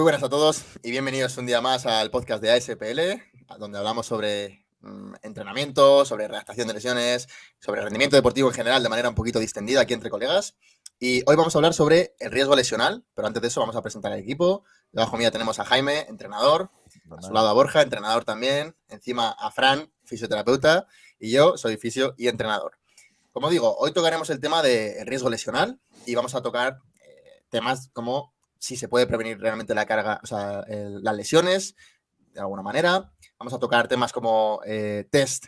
Muy buenas a todos y bienvenidos un día más al podcast de ASPL, donde hablamos sobre entrenamiento, sobre redactación de lesiones, sobre rendimiento deportivo en general de manera un poquito distendida aquí entre colegas. Y hoy vamos a hablar sobre el riesgo lesional, pero antes de eso vamos a presentar al equipo. Debajo mía tenemos a Jaime, entrenador, a su lado a Borja, entrenador también, encima a Fran, fisioterapeuta, y yo soy fisio y entrenador. Como digo, hoy tocaremos el tema del riesgo lesional y vamos a tocar temas como si se puede prevenir realmente la carga, o sea, las lesiones de alguna manera. Vamos a tocar temas como test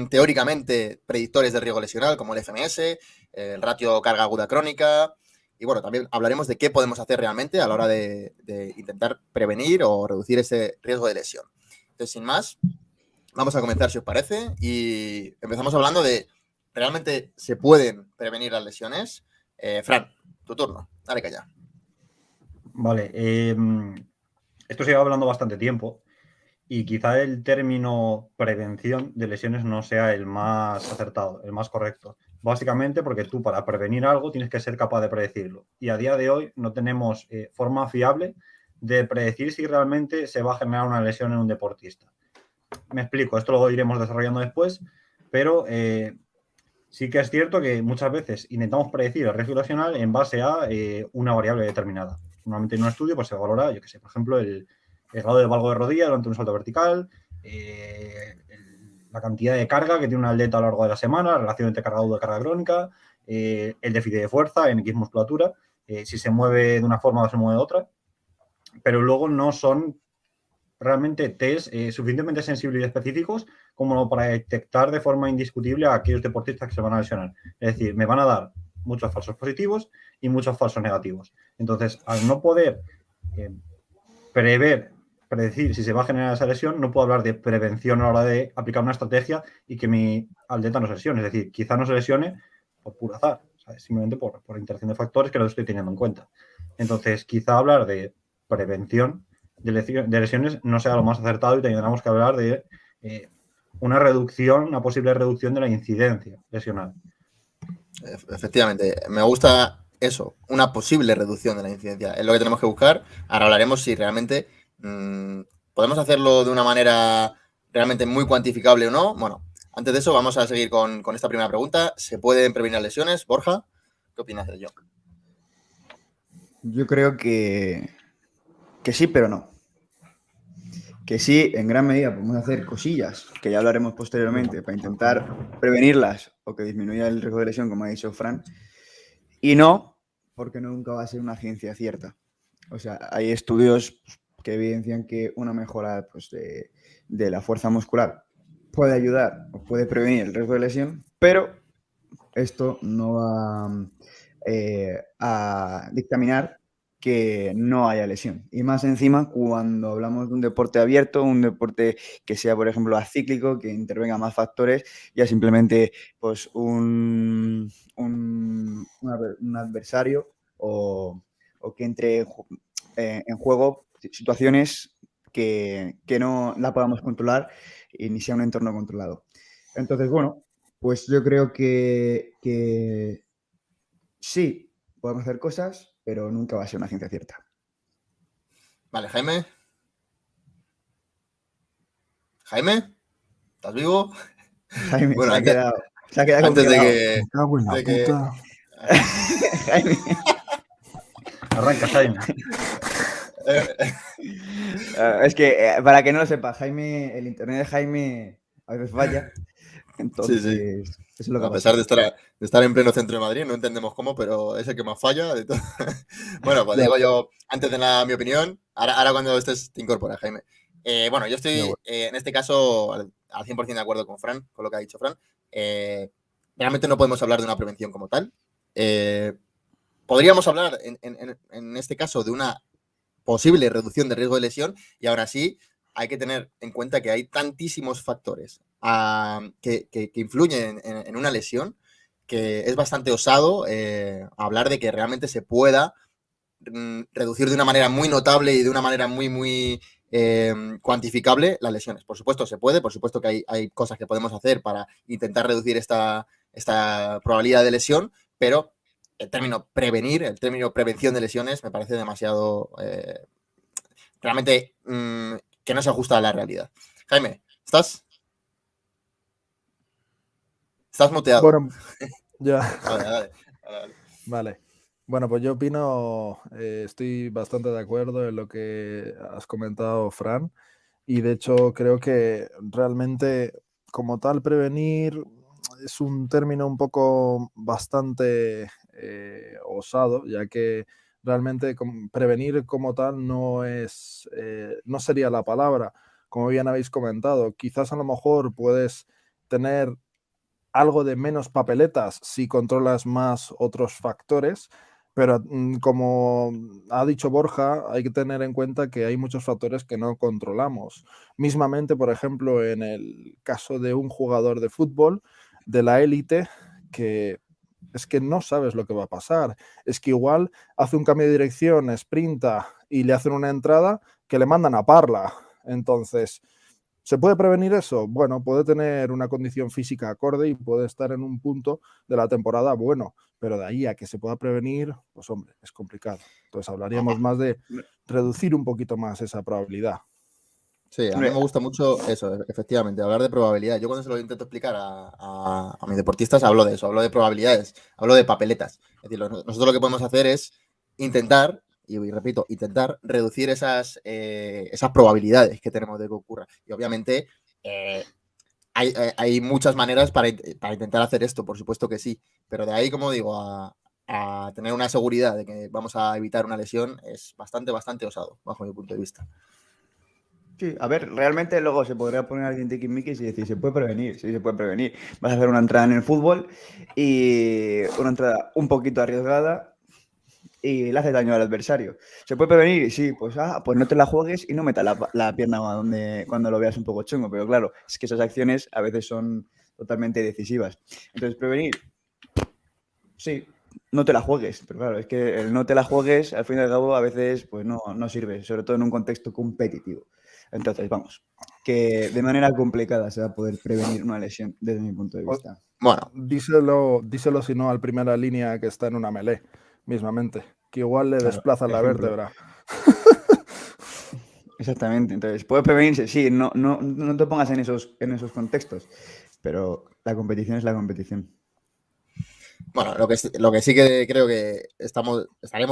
teóricamente predictores de riesgo lesional, como el FMS, el ratio carga aguda crónica. Y bueno, también hablaremos de qué podemos hacer realmente a la hora de intentar prevenir o reducir ese riesgo de lesión. Entonces, sin más, vamos a comenzar si os parece y empezamos hablando de ¿realmente se pueden prevenir las lesiones? Fran, tu turno, dale calla. Vale, esto se lleva hablando bastante tiempo y quizá el término prevención de lesiones no sea el más acertado, el más correcto. Básicamente porque tú para prevenir algo tienes que ser capaz de predecirlo. Y a día de hoy no tenemos forma fiable de predecir si realmente se va a generar una lesión en un deportista. Me explico, esto lo iremos desarrollando después, pero sí que es cierto que muchas veces intentamos predecir el riesgo lesional en base a una variable determinada. Normalmente en un estudio pues, se valora, yo que sé, por ejemplo, el grado de valgo de rodilla durante un salto vertical, la cantidad de carga que tiene un atleta a lo largo de la semana, la relación entre carga aguda y carga crónica, el déficit de fuerza en X musculatura, si se mueve de una forma o se mueve de otra, pero luego no son realmente test suficientemente sensibles y específicos como para detectar de forma indiscutible a aquellos deportistas que se van a lesionar. Es decir, me van a dar muchos falsos positivos y muchos falsos negativos. Entonces, al no poder predecir si se va a generar esa lesión, no puedo hablar de prevención a la hora de aplicar una estrategia y que mi atleta no se lesione. Es decir, quizá no se lesione por puro azar, ¿sabes? Simplemente por interacción de factores que no estoy teniendo en cuenta. Entonces, quizá hablar de prevención de lesiones no sea lo más acertado y tendríamos que hablar de una reducción, una posible reducción de la incidencia lesional. Efectivamente, me gusta eso, una posible reducción de la incidencia. Es lo que tenemos que buscar. Ahora hablaremos si realmente podemos hacerlo de una manera realmente muy cuantificable o no. Bueno, antes de eso vamos a seguir con esta primera pregunta. ¿Se pueden prevenir lesiones? Borja, ¿qué opinas de ello? Yo creo que sí, pero no. Que sí, en gran medida podemos hacer cosillas, que ya hablaremos posteriormente, para intentar prevenirlas o que disminuya el riesgo de lesión, como ha dicho Fran. Y no, porque nunca va a ser una ciencia cierta. O sea, hay estudios que evidencian que una mejora pues, de la fuerza muscular puede ayudar o puede prevenir el riesgo de lesión, pero esto no va a dictaminar que no haya lesión. Y más encima cuando hablamos de un deporte abierto, un deporte que sea, por ejemplo, acíclico, que intervenga más factores, ya simplemente pues un adversario o que entre en juego situaciones que no la podamos controlar y ni sea un entorno controlado. Entonces, bueno, pues yo creo que sí, podemos hacer cosas, pero nunca va a ser una ciencia cierta. Vale, Jaime. Jaime, ¿estás vivo? Jaime, Bueno, se ha quedado antes de congelado. que... Me cago en la puta. Jaime. Arranca, Jaime. Es que, para que no lo sepa, Jaime, el internet de Jaime a veces falla. Entonces, Sí, sí. eso es lo que ha A pesar pasado. de estar en pleno centro de Madrid, no entendemos cómo, pero es el que más falla de todo. Bueno, pues Ya, digo yo, antes de nada, mi opinión, ahora cuando estés te incorporas, Jaime. Bueno, yo estoy en este caso al 100% de acuerdo con Fran, con lo que ha dicho Fran. Realmente no podemos hablar de una prevención como tal. Podríamos hablar en este caso de una posible reducción de riesgo de lesión y aún así hay que tener en cuenta que hay tantísimos factores que influyen en una lesión que es bastante osado hablar de que realmente se pueda reducir de una manera muy notable y de una manera muy cuantificable las lesiones. Por supuesto se puede, por supuesto que hay cosas que podemos hacer para intentar reducir esta probabilidad de lesión, pero el término prevenir, el término prevención de lesiones me parece demasiado realmente que no se ajusta a la realidad. Jaime, ¿estás muteado? Bueno, ya. Vale. Vale. Bueno, pues yo opino, estoy bastante de acuerdo en lo que has comentado, Fran, y de hecho creo que realmente como tal prevenir es un término un poco bastante osado, ya que realmente prevenir como tal no es, no sería la palabra, como bien habéis comentado. Quizás a lo mejor puedes tener algo de menos papeletas si controlas más otros factores, pero como ha dicho Borja, hay que tener en cuenta que hay muchos factores que no controlamos. Mismamente, por ejemplo, en el caso de un jugador de fútbol de la élite, que es que no sabes lo que va a pasar. Es que igual hace un cambio de dirección, sprinta y le hacen una entrada que le mandan a Parla. Entonces, ¿se puede prevenir eso? Bueno, puede tener una condición física acorde y puede estar en un punto de la temporada bueno, pero de ahí a que se pueda prevenir, pues hombre, es complicado. Entonces hablaríamos más de reducir un poquito más esa probabilidad. Sí, a mí me gusta mucho eso, efectivamente, hablar de probabilidad. Yo cuando se lo intento explicar a mis deportistas hablo de eso, hablo de probabilidades, hablo de papeletas. Es decir, nosotros lo que podemos hacer es intentar, y repito, intentar reducir esas probabilidades que tenemos de que ocurra. Y obviamente hay muchas maneras para intentar hacer esto, por supuesto que sí, pero de ahí, como digo, a tener una seguridad de que vamos a evitar una lesión es bastante osado, bajo mi punto de vista. Sí, a ver, realmente luego se podría poner alguien tiquismiquis y decir, se puede prevenir, sí, se puede prevenir. Vas a hacer una entrada en el fútbol y una entrada un poquito arriesgada y le hace daño al adversario. ¿Se puede prevenir? Sí, pues no te la juegues y no metas la pierna cuando lo veas un poco chungo. Pero claro, es que esas acciones a veces son totalmente decisivas. Entonces, prevenir, sí, no te la juegues. Pero claro, es que el no te la juegues, al fin y al cabo, a veces pues no sirve, sobre todo en un contexto competitivo. Entonces, vamos, que de manera complicada se va a poder prevenir una lesión desde mi punto de vista. Bueno, díselo si no al primera línea que está en una melee, mismamente, que igual le desplaza la vértebra. Exactamente, entonces puede prevenirse, sí, no te pongas en esos contextos, pero la competición es la competición. Bueno, lo que sí que creo que estaremos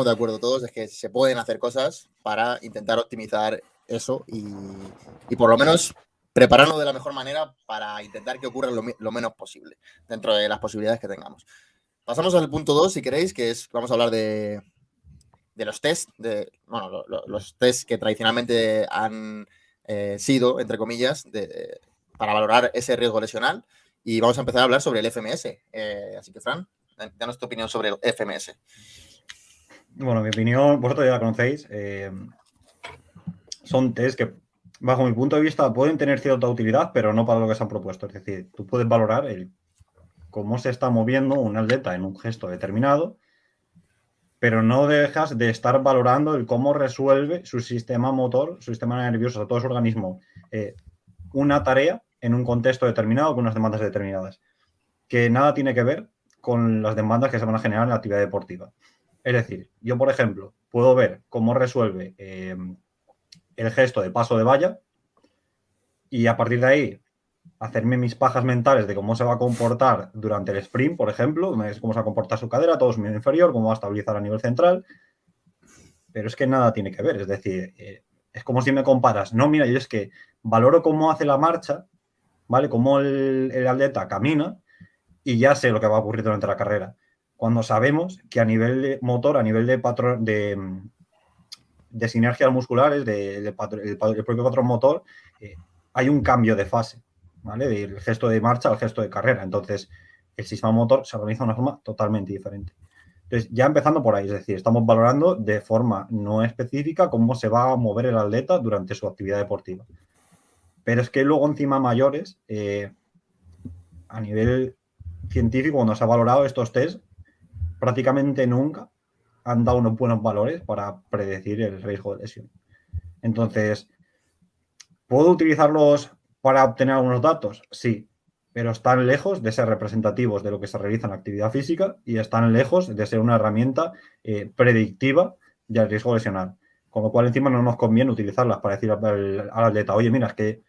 de acuerdo todos es que se pueden hacer cosas para intentar optimizar eso y por lo menos prepararnos de la mejor manera para intentar que ocurra lo menos posible dentro de las posibilidades que tengamos. Pasamos al punto 2, si queréis, que es, vamos a hablar de los test, los test que tradicionalmente han sido, entre comillas, para valorar ese riesgo lesional. Y vamos a empezar a hablar sobre el FMS. Así que, Fran, danos tu opinión sobre el FMS. Bueno, mi opinión, vosotros ya la conocéis. Son test que, bajo mi punto de vista, pueden tener cierta utilidad, pero no para lo que se han propuesto. Es decir, tú puedes valorar cómo se está moviendo un atleta en un gesto determinado, pero no dejas de estar valorando el cómo resuelve su sistema motor, su sistema nervioso, o sea, todo su organismo, una tarea en un contexto determinado con unas demandas determinadas, que nada tiene que ver con las demandas que se van a generar en la actividad deportiva. Es decir, yo, por ejemplo, puedo ver cómo resuelve el gesto de paso de valla y a partir de ahí hacerme mis pajas mentales de cómo se va a comportar durante el sprint, por ejemplo, cómo se va a comportar su cadera, todo su miembro inferior, cómo va a estabilizar a nivel central, pero es que nada tiene que ver, es decir, es como si me comparas, no, mira, yo es que valoro cómo hace la marcha, ¿vale? Cómo el atleta camina y ya sé lo que va a ocurrir durante la carrera, cuando sabemos que a nivel de motor, a nivel de patrón de sinergias musculares, el propio patrón motor, hay un cambio de fase, ¿vale? Del gesto de marcha al gesto de carrera. Entonces, el sistema motor se organiza de una forma totalmente diferente. Entonces, ya empezando por ahí, es decir, estamos valorando de forma no específica cómo se va a mover el atleta durante su actividad deportiva. Pero es que luego, encima, mayores, a nivel científico, cuando se ha valorado estos test, prácticamente nunca han dado unos buenos valores para predecir el riesgo de lesión. Entonces, ¿puedo utilizarlos para obtener algunos datos? Sí, pero están lejos de ser representativos de lo que se realiza en la actividad física y están lejos de ser una herramienta predictiva del riesgo lesional. Con lo cual encima no nos conviene utilizarlas para decir al atleta, oye, mira, es que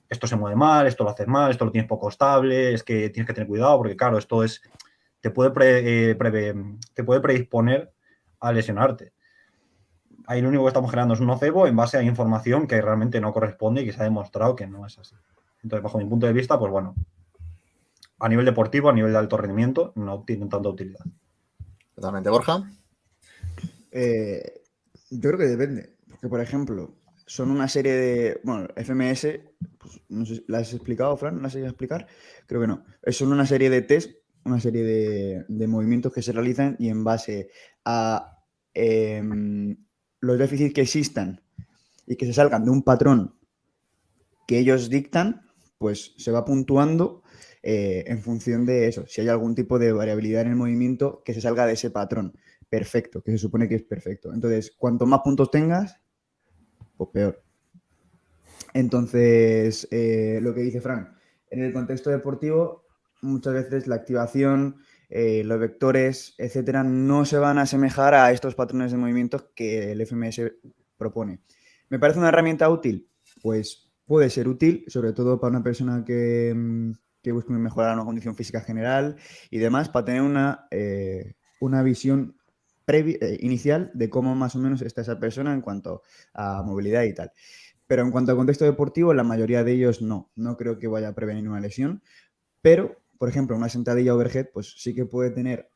esto se mueve mal, esto lo haces mal, esto lo tienes poco estable, es que tienes que tener cuidado porque, claro, esto te puede predisponer a lesionarte. Ahí lo único que estamos generando es un nocebo en base a información que realmente no corresponde y que se ha demostrado que no es así. Entonces, bajo mi punto de vista, pues bueno, a nivel deportivo, a nivel de alto rendimiento, no tienen tanta utilidad. Totalmente, Borja. Yo creo que depende. Porque, por ejemplo, son una serie de. Bueno, FMS, pues, no sé, ¿la has explicado, Fran? ¿No la has ido a explicar? Creo que no. Son una serie de test, una serie de movimientos que se realizan y en base a los déficits que existan y que se salgan de un patrón que ellos dictan, pues se va puntuando en función de eso. Si hay algún tipo de variabilidad en el movimiento que se salga de ese patrón perfecto, que se supone que es perfecto. Entonces, cuanto más puntos tengas, pues peor. Entonces, lo que dice Frank, en el contexto deportivo, muchas veces la activación, los vectores, etcétera, no se van a asemejar a estos patrones de movimientos que el FMS propone. ¿Me parece una herramienta útil? Pues puede ser útil, sobre todo para una persona que busque mejorar una condición física general y demás, para tener una visión inicial de cómo más o menos está esa persona en cuanto a movilidad y tal. Pero en cuanto al contexto deportivo, la mayoría de ellos no creo que vaya a prevenir una lesión, pero, por ejemplo, una sentadilla overhead, pues sí que puede tener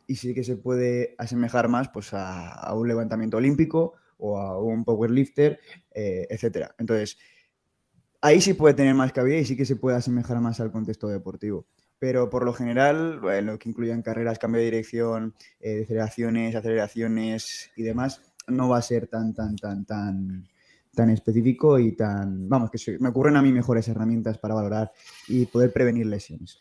y sí que se puede asemejar más pues, a un levantamiento olímpico o a un powerlifter, etcétera. Entonces, ahí sí puede tener más cabida y sí que se puede asemejar más al contexto deportivo. Pero por lo general, lo que incluyan carreras, cambio de dirección, deceleraciones, aceleraciones y demás, no va a ser tan específico y tan... Vamos, que me ocurren a mí mejores herramientas para valorar y poder prevenir lesiones.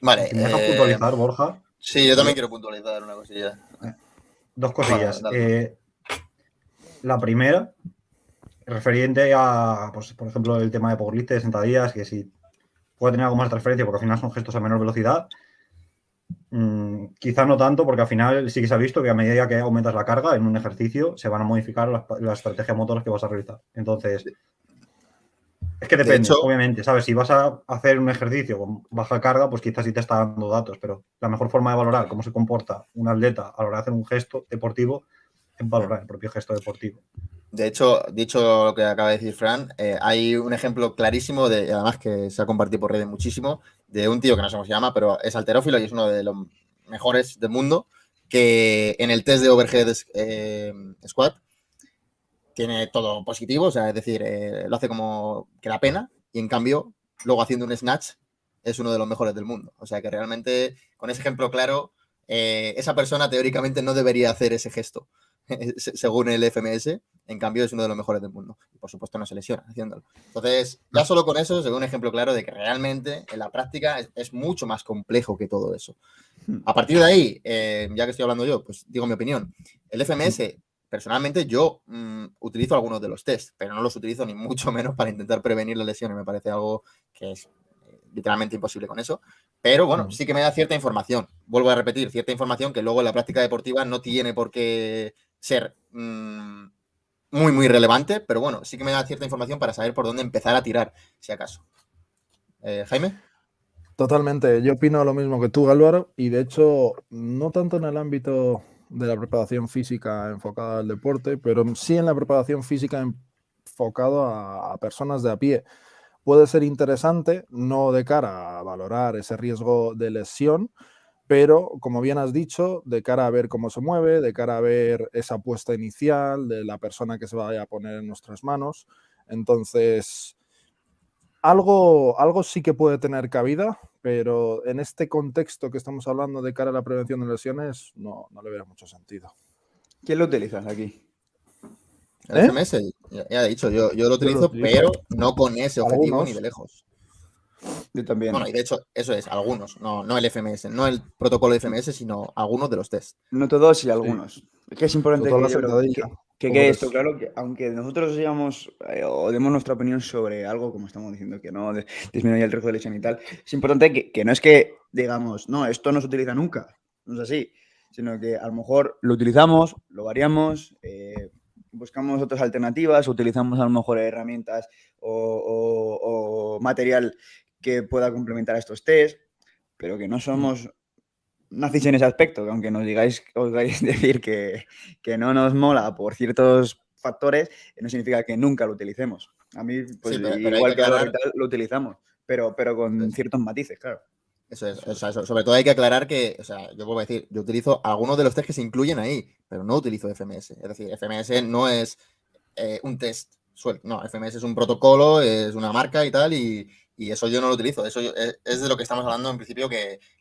Vale. Si me dejas puntualizar, Borja. Sí, yo también quiero puntualizar una cosilla. Dos cosillas. Dale. La primera, referente a, pues, por ejemplo, el tema de powerlifting, de sentadillas, que si puede tener algo más de transferencia porque al final son gestos a menor velocidad. Quizá no tanto, porque al final sí que se ha visto que a medida que aumentas la carga en un ejercicio se van a modificar las estrategias motoras que vas a realizar. Entonces, es que depende, obviamente, ¿sabes? Si vas a hacer un ejercicio con baja carga, pues quizás sí te está dando datos, pero la mejor forma de valorar cómo se comporta un atleta a la hora de hacer un gesto deportivo es valorar el propio gesto deportivo. De hecho, dicho lo que acaba de decir Fran, hay un ejemplo clarísimo, además que se ha compartido por redes muchísimo, de un tío que no sé cómo se llama, pero es halterófilo y es uno de los mejores del mundo, que en el test de overhead squat tiene todo positivo, o sea, es decir, lo hace como que da pena y en cambio, luego haciendo un snatch es uno de los mejores del mundo. O sea, que realmente, con ese ejemplo claro, esa persona teóricamente no debería hacer ese gesto, según el FMS, en cambio es uno de los mejores del mundo. Y por supuesto no se lesiona haciéndolo. Entonces, ya solo con eso se ve un ejemplo claro de que realmente en la práctica es mucho más complejo que todo eso. A partir de ahí, ya que estoy hablando yo, pues digo mi opinión. El FMS, personalmente, yo utilizo algunos de los tests, pero no los utilizo ni mucho menos para intentar prevenir las lesiones. Me parece algo que es literalmente imposible con eso. Pero bueno, sí que me da cierta información. Vuelvo a repetir, cierta información que luego en la práctica deportiva no tiene por qué ser muy, muy relevante, pero bueno, sí que me da cierta información para saber por dónde empezar a tirar, si acaso. Jaime. Totalmente, yo opino lo mismo que tú, Álvaro, y de hecho, no tanto en el ámbito de la preparación física enfocada al deporte, pero sí en la preparación física enfocado a personas de a pie. Puede ser interesante, no de cara a valorar ese riesgo de lesión, pero como bien has dicho, de cara a ver cómo se mueve, de cara a ver esa apuesta inicial de la persona que se vaya a poner en nuestras manos. Entonces, algo sí que puede tener cabida, pero en este contexto que estamos hablando de cara a la prevención de lesiones, no le veo mucho sentido. ¿Quién lo utilizas aquí? El FMS, ya he dicho, yo lo utilizo, pero no con ese objetivo algunos, ni de lejos. Yo también. Bueno, y de hecho, eso es, algunos, no el FMS, no el protocolo FMS, sino algunos de los tests. No todos y algunos. Sí. Es que es importante que quede esto claro, que aunque nosotros digamos o demos nuestra opinión sobre algo, como estamos diciendo, que no disminuye el riesgo de lesión y tal, es importante que no es que digamos, no, esto no se utiliza nunca, no es así, sino que a lo mejor lo utilizamos, lo variamos, buscamos otras alternativas, utilizamos a lo mejor herramientas o material que pueda complementar a estos test, pero que no somos nazis en ese aspecto, que aunque nos oigáis decir que no nos mola por ciertos factores, no significa que nunca lo utilicemos. A mí, pues Sí, pero hay igual que que a aclarar. Lorrital, lo utilizamos, pero con ciertos matices, claro. Eso es, o sea, sobre todo hay que aclarar que, o sea, yo vuelvo a decir, yo utilizo algunos de los test que se incluyen ahí, pero no utilizo FMS. Es decir, FMS no es un test suelto, no, FMS es un protocolo, es una marca y tal, y eso yo no lo utilizo. Eso es de lo que estamos hablando en principio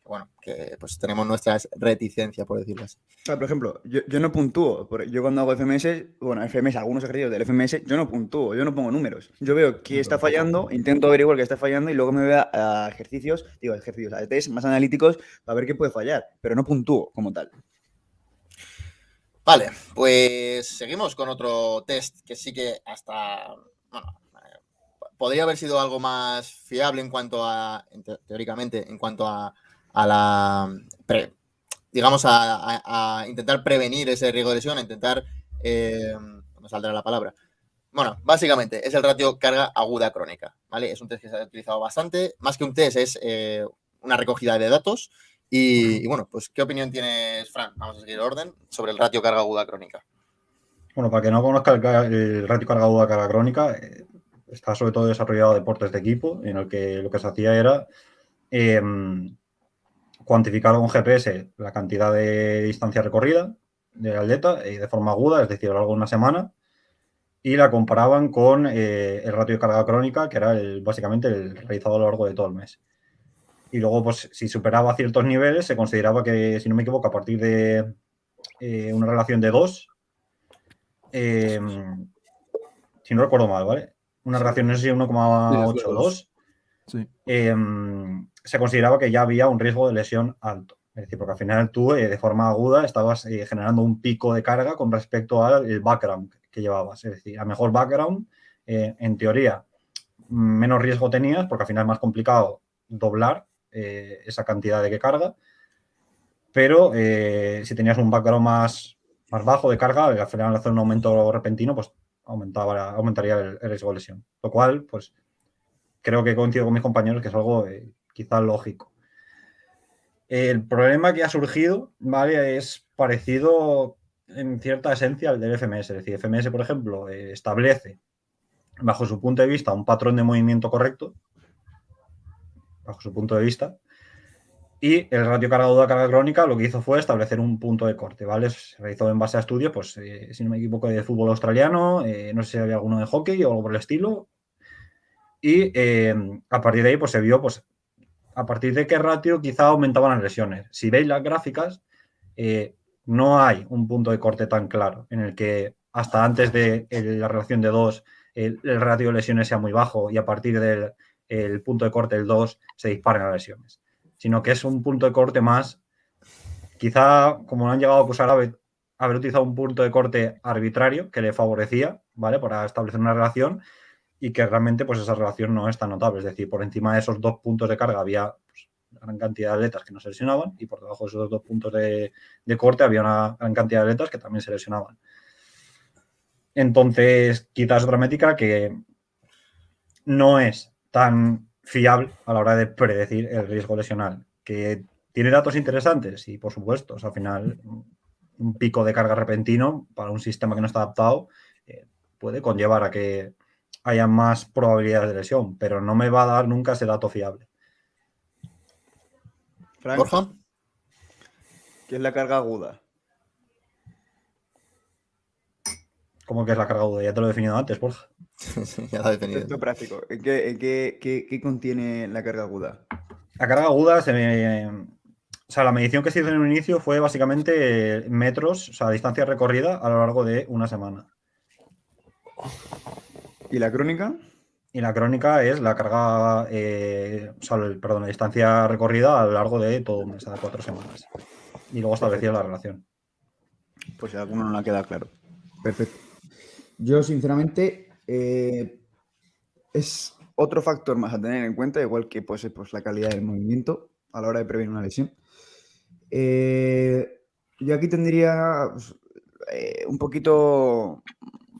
bueno, que pues tenemos nuestras reticencias, por decirlo así. Claro, por ejemplo, yo no puntúo. Yo cuando hago FMS, bueno, FMS, algunos ejercicios del FMS, yo no puntúo, yo no pongo números. Yo veo qué está fallando, intento averiguar qué está fallando y luego me voy a ejercicios, a test más analíticos para ver qué puede fallar, pero no puntúo como tal. Vale, pues seguimos con otro test que sí que hasta, bueno, podría haber sido algo más fiable en cuanto a, teóricamente, en cuanto a la, digamos, a intentar prevenir ese riesgo de lesión, a intentar, no me saldrá la palabra. Bueno, básicamente es el ratio carga aguda crónica, ¿vale? Es un test que se ha utilizado bastante, más que un test es una recogida de datos. Y bueno, pues ¿qué opinión tienes, Fran? Vamos a seguir el orden sobre el ratio carga aguda crónica. Bueno, para que no conozca el ratio carga aguda carga crónica, está sobre todo desarrollado en deportes de equipo, en el que lo que se hacía era cuantificar con GPS la cantidad de distancia recorrida del atleta de forma aguda, es decir, a lo largo de una semana, y la comparaban con el ratio de carga crónica, que era básicamente el realizado a lo largo de todo el mes. Y luego, pues, si superaba ciertos niveles, se consideraba que, si no me equivoco, a partir de una relación de 2, si no recuerdo mal, ¿vale? Una relación, no sé si 1,8 o 2, Sí. se consideraba que ya había un riesgo de lesión alto. Es decir, porque al final tú, de forma aguda, estabas generando un pico de carga con respecto al background que llevabas. Es decir, a mejor background, en teoría, menos riesgo tenías, porque al final es más complicado doblar esa cantidad de carga. Pero si tenías un background más bajo de carga, al final hacer un aumento repentino, pues aumentaría el riesgo de lesión. Lo cual, pues, creo que coincido con mis compañeros que es algo quizá lógico. El problema que ha surgido, ¿vale? Es parecido en cierta esencia al del FMS. Es decir, FMS, por ejemplo, establece, bajo su punto de vista, un patrón de movimiento correcto, bajo su punto de vista, y el ratio carga aguda carga crónica lo que hizo fue establecer un punto de corte, ¿vale? Se realizó en base a estudios, pues, si no me equivoco, de fútbol australiano, no sé si había alguno de hockey o algo por el estilo, y a partir de ahí, pues, se vio, pues, a partir de qué ratio quizá aumentaban las lesiones. Si veis las gráficas, no hay un punto de corte tan claro en el que hasta antes de la relación de 2 el ratio de lesiones sea muy bajo y a partir del punto de corte del 2 se disparen las lesiones, sino que es un punto de corte más, quizá como han llegado a acusar haber utilizado un punto de corte arbitrario que le favorecía, ¿vale? Para establecer una relación y que realmente, pues, esa relación no es tan notable. Es decir, por encima de esos 2 puntos de carga había, pues, una gran cantidad de atletas que no se lesionaban y por debajo de esos 2 puntos de corte había una gran cantidad de atletas que también se lesionaban. Entonces, quizás otra métrica que no es tan fiable a la hora de predecir el riesgo lesional, que tiene datos interesantes y, por supuesto, al final un pico de carga repentino para un sistema que no está adaptado puede conllevar a que haya más probabilidades de lesión, pero no me va a dar nunca ese dato fiable. Frank, Borja. ¿qué es la carga aguda? ¿Cómo que es la carga aguda? Ya te lo he definido antes, Borja. Ya lo he definido. Esto práctico. ¿Qué contiene la carga aguda? La carga aguda o sea, la medición que se hizo en un inicio fue básicamente metros, o sea, distancia recorrida a lo largo de una semana. ¿Y la crónica? Y la crónica es la carga, la distancia recorrida a lo largo de todo un mes, de 4 semanas. Y luego establecía la relación. Pues si a alguno no le ha quedado claro. Perfecto. Yo, sinceramente, es otro factor más a tener en cuenta, igual que pues la calidad del movimiento a la hora de prevenir una lesión. Yo aquí tendría, pues, un poquito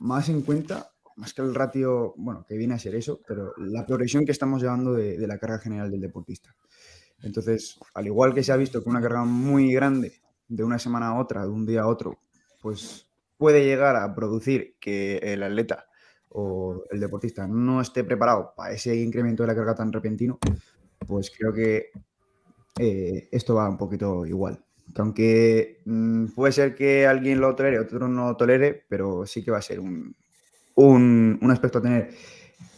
más en cuenta, más que el ratio, bueno, que viene a ser eso, pero la progresión que estamos llevando de la carga general del deportista. Entonces, al igual que se ha visto que una carga muy grande de una semana a otra, de un día a otro, pues puede llegar a producir que el atleta o el deportista no esté preparado para ese incremento de la carga tan repentino, pues creo que esto va un poquito igual. Que aunque puede ser que alguien lo tolere, otro no lo tolere, pero sí que va a ser un aspecto a tener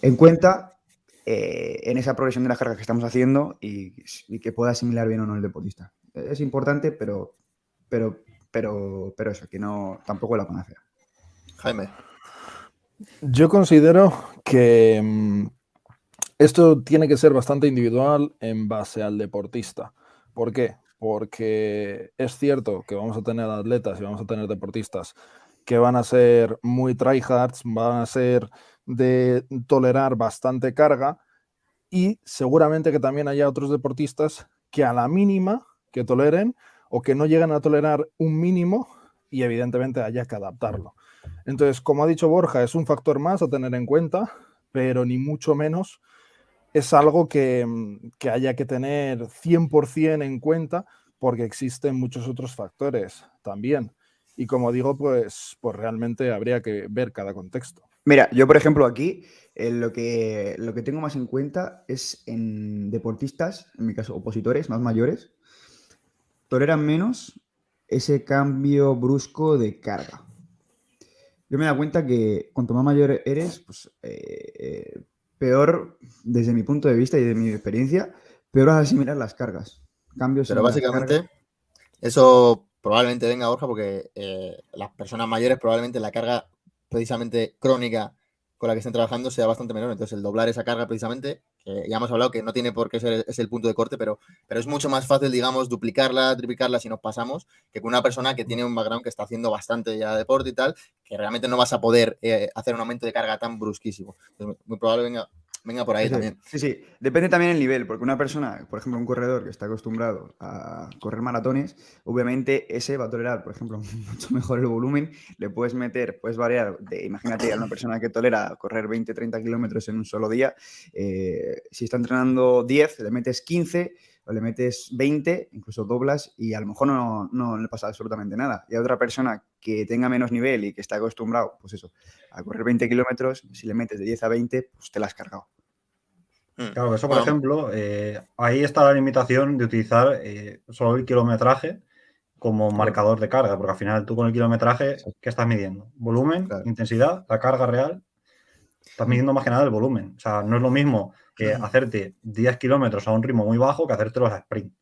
en cuenta en esa progresión de las cargas que estamos haciendo y que pueda asimilar bien o no el deportista. Es importante, pero eso, que no, tampoco la panacea. Jaime. Yo considero que esto tiene que ser bastante individual en base al deportista. ¿Por qué? Porque es cierto que vamos a tener atletas y vamos a tener deportistas que van a ser muy tryhards, van a ser de tolerar bastante carga, y seguramente que también haya otros deportistas que a la mínima que toleren o que no lleguen a tolerar un mínimo, y evidentemente haya que adaptarlo. Entonces, como ha dicho Borja, es un factor más a tener en cuenta, pero ni mucho menos es algo que haya que tener 100% en cuenta, porque existen muchos otros factores también. Y como digo, pues realmente habría que ver cada contexto. Mira, yo por ejemplo aquí lo que tengo más en cuenta es en deportistas, en mi caso opositores más mayores, toleran menos ese cambio brusco de carga. Yo me he dado cuenta que cuanto más mayor eres, pues peor, desde mi punto de vista y de mi experiencia, peor vas a asimilar las cargas. Cambios Pero en las cargas. básicamente eso probablemente venga, Borja, porque las personas mayores probablemente la carga precisamente crónica con la que estén trabajando sea bastante menor. Entonces, el doblar esa carga precisamente, que ya hemos hablado que no tiene por qué ser es el punto de corte, pero es mucho más fácil, digamos, duplicarla, triplicarla si nos pasamos, que con una persona que tiene un background que está haciendo bastante ya deporte y tal, que realmente no vas a poder hacer un aumento de carga tan brusquísimo. Entonces, muy probable venga por ahí Eso es. también. Sí, sí. Depende también el nivel, porque una persona, por ejemplo, un corredor que está acostumbrado a correr maratones, obviamente ese va a tolerar, por ejemplo, mucho mejor el volumen. Le puedes meter, puedes variar imagínate a una persona que tolera correr 20, 30 kilómetros en un solo día. Si está entrenando 10, le metes 15 o le metes 20, incluso doblas y a lo mejor no le pasa absolutamente nada. Y a otra persona que tenga menos nivel y que está acostumbrado, pues eso, a correr 20 kilómetros, si le metes de 10 a 20, pues te la has cargado. Claro, eso por ejemplo, ahí está la limitación de utilizar solo el kilometraje como marcador de carga, porque al final tú con el kilometraje, ¿qué estás midiendo? Volumen, intensidad, la carga real. Estás midiendo más que nada el volumen. O sea, no es lo mismo que hacerte 10 kilómetros a un ritmo muy bajo que hacértelos a sprint.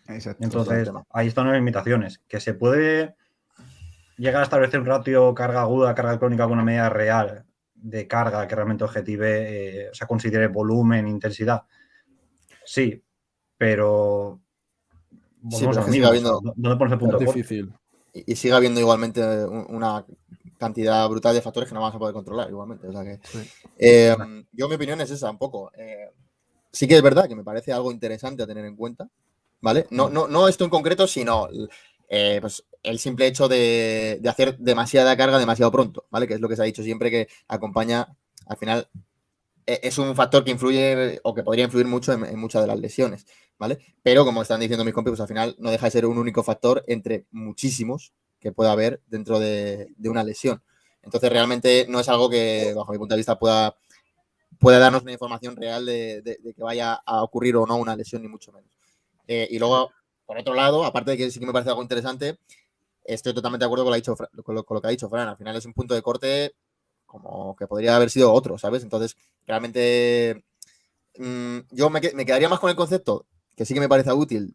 Exacto. Entonces, ahí están las limitaciones. Que se puede llegar a establecer un ratio carga aguda, carga crónica con una medida real de carga que realmente objetive, o sea, considere volumen, intensidad. Sí, pero volvemos a lo mismo. ¿Dónde pones el punto de corte? Difícil. Y sigue habiendo igualmente una cantidad brutal de factores que no vamos a poder controlar igualmente. O sea que, yo mi opinión es esa un poco. Sí que es verdad que me parece algo interesante a tener en cuenta, ¿vale? No esto en concreto, sino pues el simple hecho de hacer demasiada carga demasiado pronto, ¿vale? Que es lo que se ha dicho siempre, que acompaña, al final, es un factor que influye o que podría influir mucho en muchas de las lesiones, ¿vale? Pero como están diciendo mis compis, pues al final no deja de ser un único factor entre muchísimos que pueda haber dentro de una lesión. Entonces realmente no es algo que, bajo mi punto de vista, pueda darnos una información real de que vaya a ocurrir o no una lesión, ni mucho menos. Y luego, por otro lado, aparte de que sí que me parece algo interesante, estoy totalmente de acuerdo con lo que ha dicho Fran. Al final es un punto de corte como que podría haber sido otro, ¿sabes? Entonces, realmente yo me quedaría más con el concepto, que sí que me parece útil.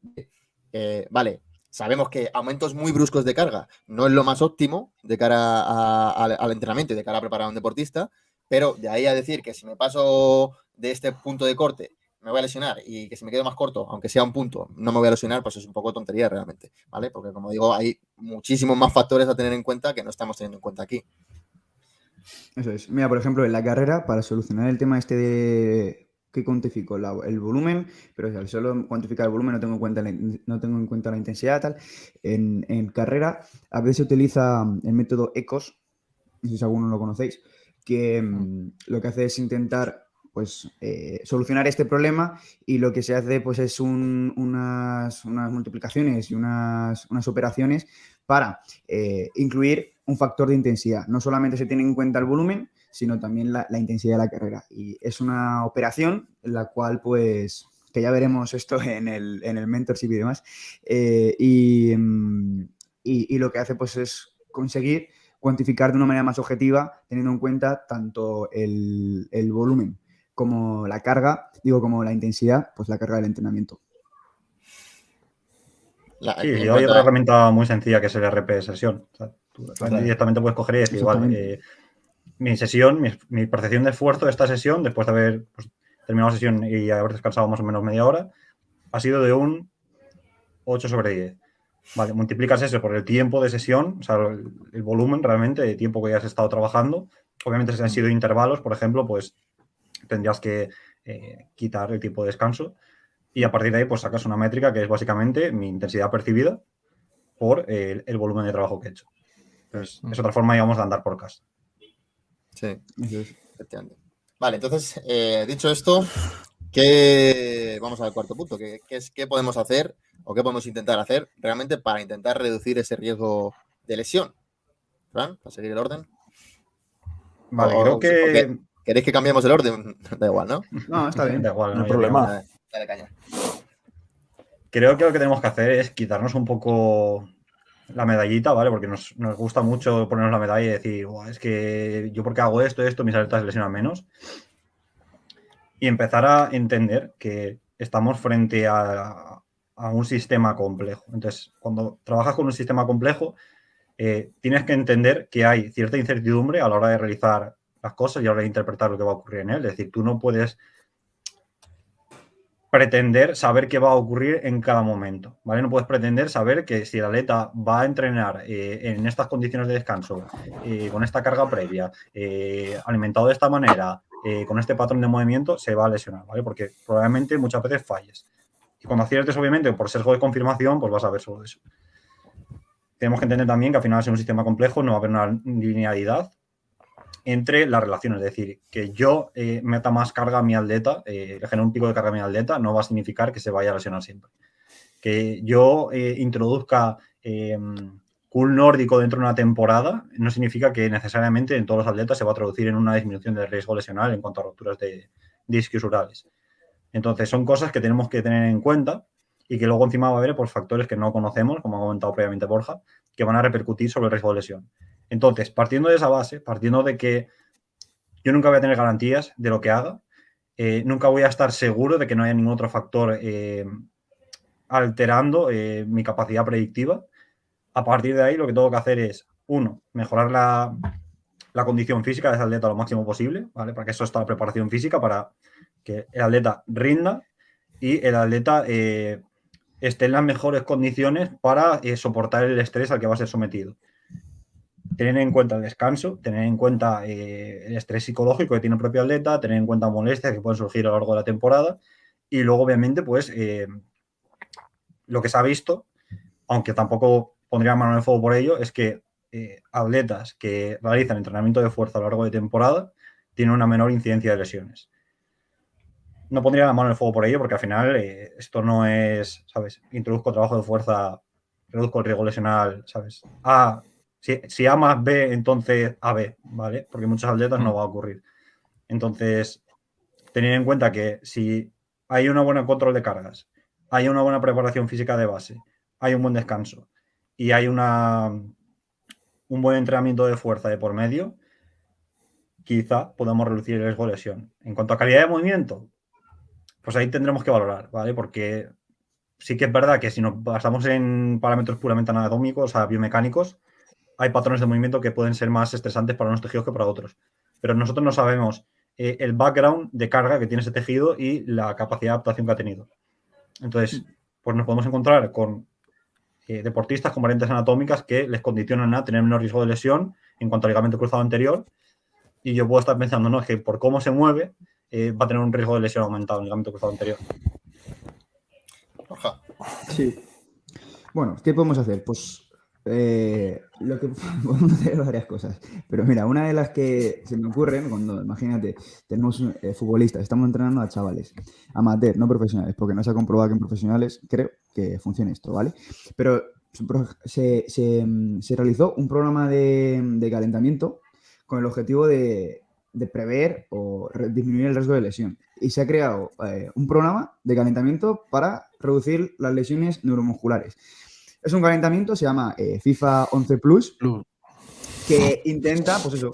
Vale, sabemos que aumentos muy bruscos de carga no es lo más óptimo de cara al entrenamiento y de cara a preparar a un deportista, pero de ahí a decir que si me paso de este punto de corte me voy a lesionar y que si me quedo más corto, aunque sea un punto, no me voy a lesionar, pues es un poco tontería realmente, ¿vale? Porque como digo, hay muchísimos más factores a tener en cuenta que no estamos teniendo en cuenta aquí. Eso es. Mira, por ejemplo, en la carrera, para solucionar el tema este de que cuantifico el volumen, pero al solo cuantificar el volumen no tengo en cuenta la intensidad, tal. En carrera, a veces se utiliza el método ECOS, no sé si alguno lo conocéis, que lo que hace es intentar pues solucionar este problema, y lo que se hace pues es unas multiplicaciones y unas operaciones para incluir un factor de intensidad. No solamente se tiene en cuenta el volumen, sino también la intensidad de la carrera. Y es una operación en la cual pues, que ya veremos esto en el mentorship y demás, y lo que hace pues es conseguir cuantificar de una manera más objetiva, teniendo en cuenta tanto el volumen como la carga, como la intensidad, pues la carga del entrenamiento. Sí, y hay otra herramienta muy sencilla que es el RP de sesión. O sea, tú directamente puedes coger y decir, igual, mi sesión, mi percepción de esfuerzo de esta sesión, después de haber terminado la sesión y haber descansado más o menos media hora, ha sido de un 8/10. Vale, multiplicas eso por el tiempo de sesión, o sea, el volumen realmente de tiempo que hayas estado trabajando. Obviamente, si han sido intervalos, por ejemplo, pues tendrías que quitar el tiempo de descanso, y a partir de ahí pues sacas una métrica que es básicamente mi intensidad percibida por el volumen de trabajo que he hecho. Entonces, es otra forma, digamos, de andar por casa. Sí, efectivamente. Vale, entonces, dicho esto, vamos al cuarto punto. ¿Qué podemos hacer o qué podemos intentar hacer realmente para intentar reducir ese riesgo de lesión? ¿Fran? ¿Para seguir el orden? Vale, creo que... ¿Queréis que cambiemos el orden? Da igual, ¿no? No, está bien. Da igual, no hay problema. Dale caña. Creo que lo que tenemos que hacer es quitarnos un poco la medallita, ¿vale? Porque nos gusta mucho ponernos la medalla y decir, es que yo porque hago esto, mis atletas se lesionan menos. Y empezar a entender que estamos frente a un sistema complejo. Entonces, cuando trabajas con un sistema complejo, tienes que entender que hay cierta incertidumbre a la hora de realizar las cosas y a la hora de interpretar lo que va a ocurrir en él. Es decir, tú no puedes pretender saber qué va a ocurrir en cada momento, ¿vale? No puedes pretender saber que si el atleta va a entrenar en estas condiciones de descanso, con esta carga previa, alimentado de esta manera, con este patrón de movimiento, se va a lesionar, ¿vale? Porque probablemente muchas veces falles. Y cuando aciertes, obviamente, por sesgo de confirmación, pues vas a ver solo eso. Tenemos que entender también que al final, es un sistema complejo, no va a haber una linealidad entre las relaciones. Es decir, que yo meta más carga a mi atleta, le genere un pico de carga a mi atleta, no va a significar que se vaya a lesionar siempre. Que yo introduzca cool nórdico dentro de una temporada no significa que necesariamente en todos los atletas se va a traducir en una disminución del riesgo lesional en cuanto a rupturas de isquiosurales. Entonces, son cosas que tenemos que tener en cuenta y que luego encima va a haber factores que no conocemos, como ha comentado previamente Borja, que van a repercutir sobre el riesgo de lesión. Entonces, partiendo de esa base, partiendo de que yo nunca voy a tener garantías de lo que haga, nunca voy a estar seguro de que no haya ningún otro factor alterando mi capacidad predictiva, a partir de ahí lo que tengo que hacer es, uno, mejorar la condición física de ese atleta lo máximo posible, ¿vale? Para que eso está la preparación física, para que el atleta rinda y el atleta esté en las mejores condiciones para soportar el estrés al que va a ser sometido. Tener en cuenta el descanso, tener en cuenta el estrés psicológico que tiene el propio atleta, tener en cuenta molestias que pueden surgir a lo largo de la temporada, y luego, obviamente, pues lo que se ha visto, aunque tampoco pondría mano en el fuego por ello, es que atletas que realizan entrenamiento de fuerza a lo largo de temporada tienen una menor incidencia de lesiones. No pondría la mano en el fuego por ello, porque al final esto no es, ¿sabes? Introduzco trabajo de fuerza, reduzco el riesgo lesional, ¿sabes? Si A más B, entonces AB, ¿vale? Porque muchos atletas no va a ocurrir. Entonces, tener en cuenta que si hay un buen control de cargas, hay una buena preparación física de base, hay un buen descanso y hay un buen entrenamiento de fuerza de por medio, quizá podamos reducir el riesgo de lesión. En cuanto a calidad de movimiento, pues ahí tendremos que valorar, ¿vale? Porque sí que es verdad que si nos basamos en parámetros puramente anatómicos, o sea, biomecánicos, hay patrones de movimiento que pueden ser más estresantes para unos tejidos que para otros. Pero nosotros no sabemos el background de carga que tiene ese tejido y la capacidad de adaptación que ha tenido. Entonces, pues nos podemos encontrar con deportistas con variantes anatómicas que les condicionan a tener menos riesgo de lesión en cuanto al ligamento cruzado anterior. Y yo puedo estar pensando, no, es que por cómo se mueve va a tener un riesgo de lesión aumentado en el ligamento cruzado anterior. Borja. Sí. Bueno, ¿qué podemos hacer? Pues Lo que podemos hacer varias cosas. Pero mira, una de las que se me ocurren, cuando, imagínate, tenemos futbolistas, estamos entrenando a chavales, amateur, no profesionales, porque no se ha comprobado que en profesionales creo que funcione esto, ¿vale? Pero se realizó un programa de calentamiento con el objetivo de prever o disminuir el riesgo de lesión. Y se ha creado un programa de calentamiento para reducir las lesiones neuromusculares. Es un calentamiento, se llama FIFA 11 Plus, que intenta, pues eso,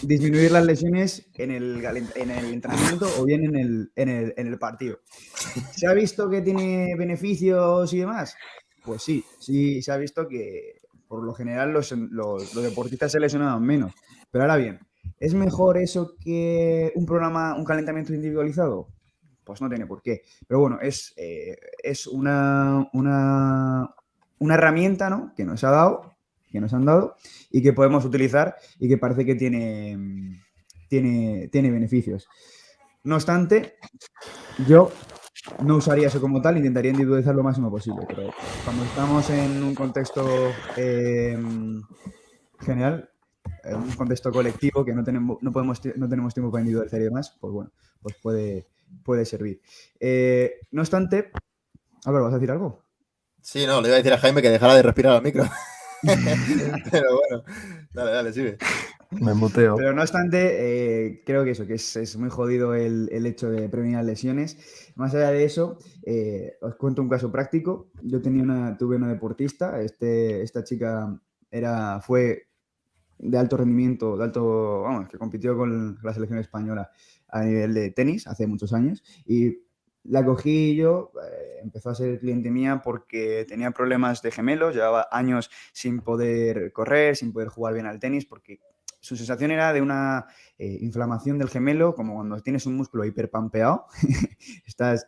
disminuir las lesiones en el entrenamiento o bien en el partido. ¿Se ha visto que tiene beneficios y demás? Pues sí, se ha visto que por lo general los deportistas se lesionan menos. Pero ahora bien, ¿es mejor eso que un calentamiento individualizado? Pues no tiene por qué. Pero bueno, es una herramienta, ¿no?, que nos han dado y que podemos utilizar y que parece que tiene beneficios. No obstante, yo no usaría eso como tal, intentaría individualizar lo máximo posible, pero cuando estamos en un contexto general, en un contexto colectivo que no tenemos tiempo para individualizar y demás, pues bueno, pues puede servir. No obstante, a ver, ¿vas a decir algo? Sí, no, le iba a decir a Jaime que dejara de respirar al micro. Pero bueno, dale, sigue. Me muteo. Pero no obstante, creo que eso, que es muy jodido el hecho de prevenir las lesiones. Más allá de eso, os cuento un caso práctico. Yo tuve una deportista, esta chica fue de alto rendimiento, vamos, que compitió con la selección española a nivel de tenis hace muchos años y la cogí yo, empezó a ser cliente mía porque tenía problemas de gemelos, llevaba años sin poder correr, sin poder jugar bien al tenis porque su sensación era de una inflamación del gemelo, como cuando tienes un músculo hiperpampeado,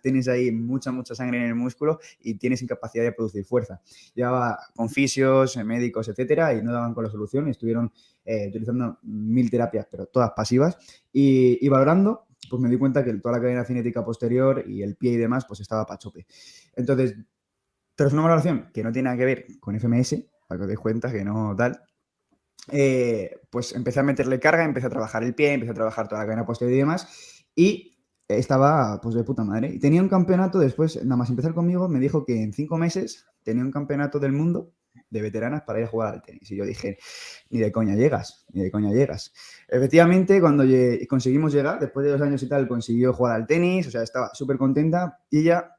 tienes ahí mucha sangre en el músculo y tienes incapacidad de producir fuerza. Llevaba con fisios, médicos, etcétera, y no daban con la solución y estuvieron utilizando 1000 terapias, pero todas pasivas, y valorando, pues me di cuenta que toda la cadena cinética posterior y el pie y demás, pues estaba pa' chope. Entonces, tras una valoración que no tiene nada que ver con FMS, para que os deis cuenta que no tal, pues empecé a meterle carga, empecé a trabajar el pie, empecé a trabajar toda la cadena posterior y demás, y estaba pues de puta madre. Y tenía un campeonato después, nada más empezar conmigo, me dijo que en 5 meses tenía un campeonato del mundo de veteranas para ir a jugar al tenis. Y yo dije, ni de coña llegas. Efectivamente, cuando conseguimos llegar, después de 2 años y tal, consiguió jugar al tenis, o sea, estaba súper contenta y ya...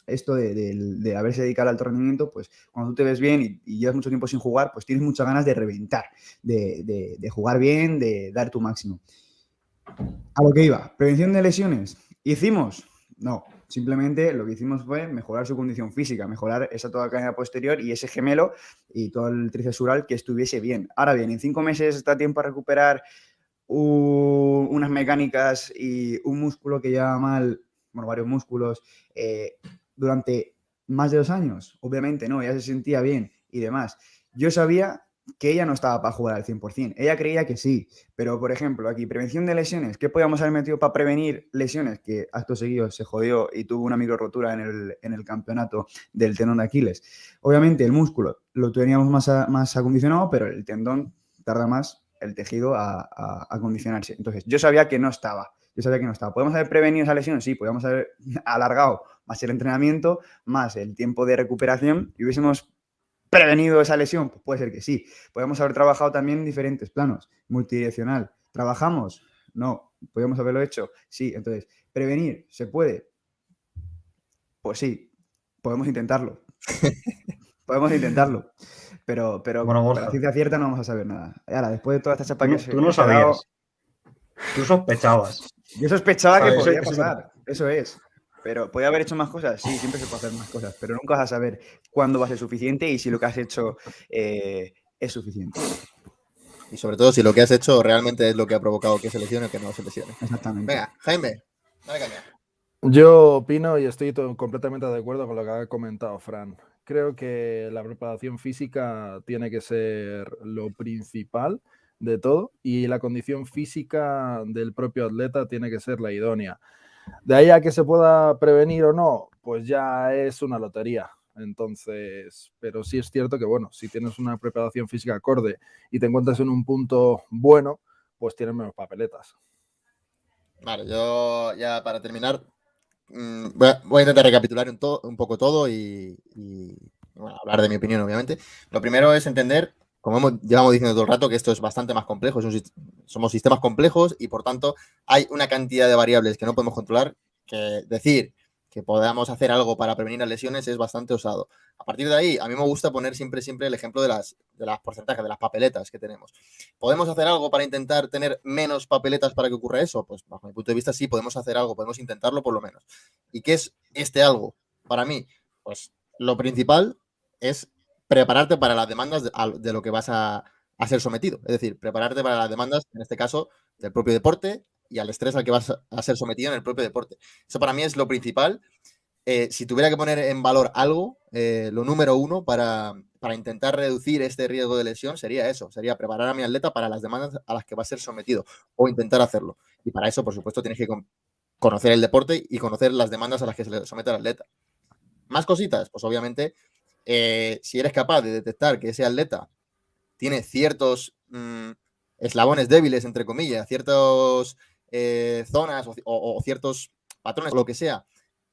Esto de haberse dedicado al alto rendimiento, pues cuando tú te ves bien y llevas mucho tiempo sin jugar, pues tienes muchas ganas de reventar, de jugar bien, de dar tu máximo. A lo que iba, prevención de lesiones. ¿Hicimos? No, simplemente lo que hicimos fue mejorar su condición física, mejorar esa toda cadena posterior y ese gemelo y todo el tríceps sural que estuviese bien. Ahora bien, en 5 meses está tiempo a recuperar unas mecánicas y un músculo que lleva mal, bueno, varios músculos, durante más de 2 años. Obviamente no, ella se sentía bien y demás. Yo sabía que ella no estaba para jugar al 100%. Ella creía que sí, pero por ejemplo, aquí, prevención de lesiones. ¿Qué podíamos haber metido para prevenir lesiones? Que acto seguido se jodió y tuvo una micro rotura en el campeonato del tendón de Aquiles. Obviamente el músculo lo teníamos más acondicionado, pero el tendón tarda más el tejido a acondicionarse. Entonces, yo sabía que no estaba. ¿Podemos haber prevenido esa lesión? Sí, podíamos haber alargado más el entrenamiento, más el tiempo de recuperación y hubiésemos prevenido esa lesión. Pues puede ser que sí. Podemos haber trabajado también en diferentes planos, multidireccional. ¿Trabajamos? No. ¿Podríamos haberlo hecho? Sí. Entonces, ¿prevenir? ¿Se puede? Pues sí. Podemos intentarlo. Pero Bueno, con Borja, la ciencia cierta no vamos a saber nada. Ahora, después de toda esta chapa tú no que se ha dado, sabías, tú sospechabas. yo sospechaba que Vale, podía eso- pasar, eso es. Pero ¿podía haber hecho más cosas? Sí, siempre se puede hacer más cosas, pero nunca vas a saber cuándo va a ser suficiente y si lo que has hecho es suficiente. Y sobre todo si lo que has hecho realmente es lo que ha provocado que se lesione o que no se lesione. Exactamente. Venga, Jaime, dale caña. Yo opino y estoy completamente de acuerdo con lo que ha comentado Fran. Creo que la preparación física tiene que ser lo principal de todo y la condición física del propio atleta tiene que ser la idónea. De ahí a que se pueda prevenir o no, pues ya es una lotería. Entonces, pero sí es cierto que, bueno, si tienes una preparación física acorde y te encuentras en un punto bueno, pues tienes menos papeletas. Vale, yo ya para terminar, voy a intentar recapitular un poco todo y, bueno, hablar de mi opinión, obviamente. Lo primero es entender, como llevamos diciendo todo el rato, que esto es bastante más complejo. Somos sistemas complejos y, por tanto, hay una cantidad de variables que no podemos controlar, que decir que podamos hacer algo para prevenir las lesiones es bastante osado. A partir de ahí, a mí me gusta poner siempre el ejemplo de las porcentajes, de las papeletas que tenemos. ¿Podemos hacer algo para intentar tener menos papeletas para que ocurra eso? Pues bajo mi punto de vista sí, podemos hacer algo, podemos intentarlo por lo menos. ¿Y qué es este algo? Para mí, pues lo principal es prepararte para las demandas de lo que vas a ser sometido. Es decir, prepararte para las demandas, en este caso, del propio deporte y al estrés al que vas a ser sometido en el propio deporte. Eso para mí es lo principal. Si tuviera que poner en valor algo, lo número uno para intentar reducir este riesgo de lesión sería eso, sería preparar a mi atleta para las demandas a las que va a ser sometido o intentar hacerlo. Y para eso, por supuesto, tienes que conocer el deporte y conocer las demandas a las que se le somete al atleta. Más cositas, pues obviamente, si eres capaz de detectar que ese atleta tiene ciertos eslabones débiles, entre comillas, ciertas zonas o ciertos patrones o lo que sea,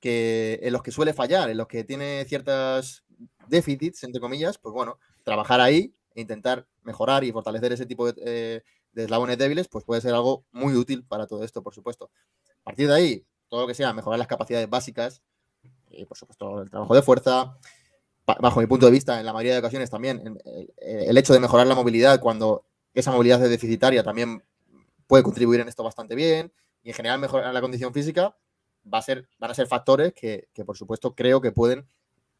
en los que suele fallar, en los que tiene ciertos déficits, entre comillas, pues bueno, trabajar ahí e intentar mejorar y fortalecer ese tipo de eslabones débiles, pues puede ser algo muy útil para todo esto, por supuesto. A partir de ahí, todo lo que sea mejorar las capacidades básicas, y por supuesto el trabajo de fuerza, bajo mi punto de vista, en la mayoría de ocasiones también, el hecho de mejorar la movilidad cuando esa movilidad es deficitaria también puede contribuir en esto bastante bien, y en general mejorar la condición física van a ser factores que, por supuesto, creo que pueden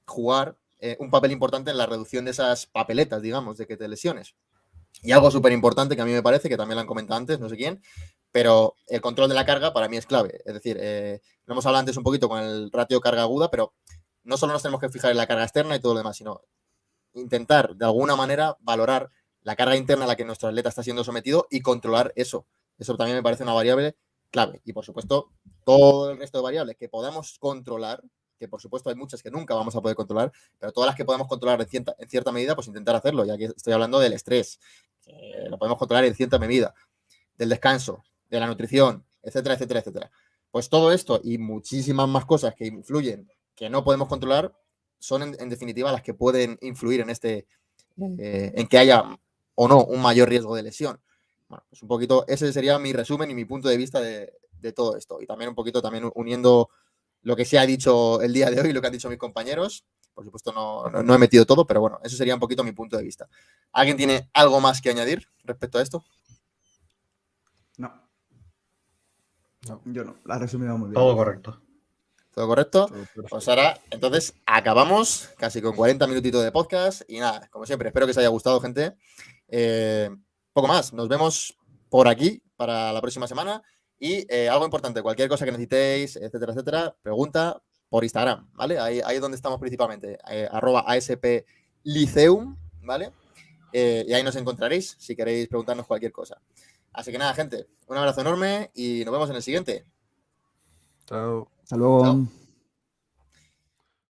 jugar un papel importante en la reducción de esas papeletas, digamos, de que te lesiones. Y algo súper importante que a mí me parece, que también lo han comentado antes, no sé quién, pero el control de la carga para mí es clave. Es decir, lo hemos hablado antes un poquito con el ratio carga aguda, pero no solo nos tenemos que fijar en la carga externa y todo lo demás, sino intentar de alguna manera valorar la carga interna a la que nuestro atleta está siendo sometido y controlar eso. Eso también me parece una variable clave. Y por supuesto, todo el resto de variables que podamos controlar, que por supuesto hay muchas que nunca vamos a poder controlar, pero todas las que podamos controlar en cierta medida, pues intentar hacerlo. Ya que estoy hablando del estrés, que lo podemos controlar en cierta medida, del descanso, de la nutrición, etcétera, etcétera, etcétera. Pues todo esto y muchísimas más cosas que influyen, que no podemos controlar, son en definitiva las que pueden influir en que haya o no un mayor riesgo de lesión. Bueno, pues un poquito ese sería mi resumen y mi punto de vista de todo esto. Y también un poquito también uniendo lo que se ha dicho el día de hoy y lo que han dicho mis compañeros. Por supuesto no he metido todo, pero bueno, eso sería un poquito mi punto de vista. ¿Alguien tiene algo más que añadir respecto a esto? No. No. Yo no. La has resumido muy bien. Todo correcto. ¿Todo correcto? Todo perfecto. Pues ahora, entonces, acabamos casi con 40 minutitos de podcast y nada, como siempre, espero que os haya gustado, gente. Poco más, nos vemos por aquí para la próxima semana y algo importante, cualquier cosa que necesitéis, etcétera, etcétera, pregunta por Instagram, ¿vale? Ahí es donde estamos principalmente, @ASPLiceum, ¿vale? Y ahí nos encontraréis si queréis preguntarnos cualquier cosa. Así que nada, gente, un abrazo enorme y nos vemos en el siguiente. Chao. Hasta luego. Chao.